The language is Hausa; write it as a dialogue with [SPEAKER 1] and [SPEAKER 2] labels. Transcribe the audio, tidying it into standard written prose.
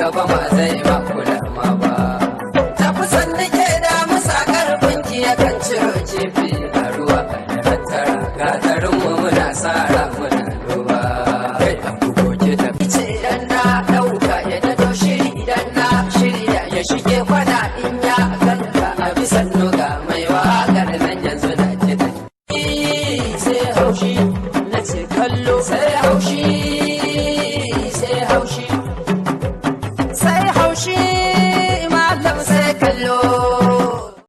[SPEAKER 1] gaba ma zai ba kula ma ba. Tafi sanni ke da musa karfin ki yakan ciro kifi a ruwa kan tattara gatarin mu muna sara muna duba. Kai a goge da ce idan na ɗauka ya dato shiri idan na shirya ya shige kwana in ya ganka a bisan nuga mai waƙar nan yanzu na kiɗan. Sai haushi na ce kallo sai haushi.